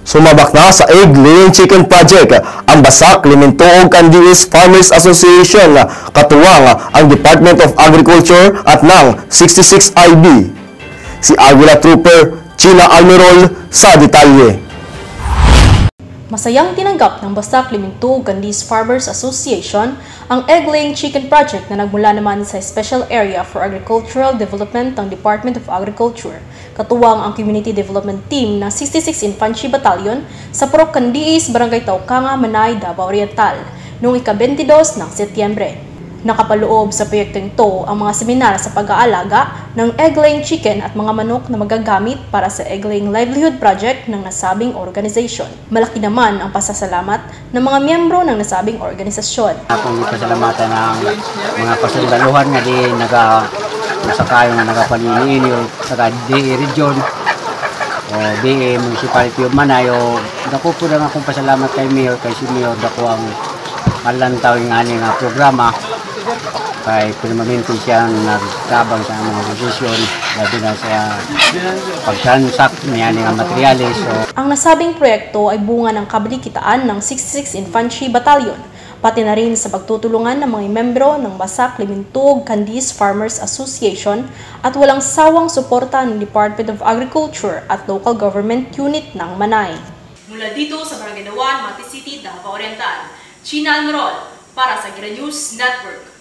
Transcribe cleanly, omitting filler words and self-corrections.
Sumabak na sa egg-laying chicken project ang Basak, Limintuog, Candies Farmers Association katuwang ang Department of Agriculture at ng 66IB. Si Aguila Trooper China Almirol sa detalye. Masayang tinanggap ng Basak, Limintuog, Candies Farmers Association ang egg-laying chicken project na nagmula naman sa Special Area for Agricultural Development ng Department of Agriculture, katuwang ang Community Development Team ng 66 Infantry Battalion sa Purok Candies, Barangay Taukanga, Manay, Davao Oriental noong ika-22 ng Setyembre. Nakapaloob sa proyektong ito ang mga seminar sa pag-aalaga ng egg-laying chicken at mga manok na magagamit para sa egg-laying livelihood project ng nasabing organisasyon. Malaki naman ang pasasalamat ng mga miyembro ng nasabing organisasyon. Akong pasalamatan ng mga pasundaluhan nga di nasakayo nga nagapaniniin yung DE Region o DE Municipality of Manay o dako po lang akong pasalamat kay Mayor, kay si Mayor dako ang malantaw yung aning programa kay permanente siyang nagtabang sa mga posisyon labi na sa pagsansak niya ng materyales. Ang nasabing proyekto ay bunga ng kabulikitaan ng 66 Infantry Battalion, pati na rin sa pagtutulungan ng mga membro ng Basak, Limintuog, Candies Farmers Association at walang sawang suporta ng Department of Agriculture at Local Government Unit ng Manay. Mula dito sa Barangay Dawan, Mati City, Davao Oriental, China Almirol para sa Gira News Network.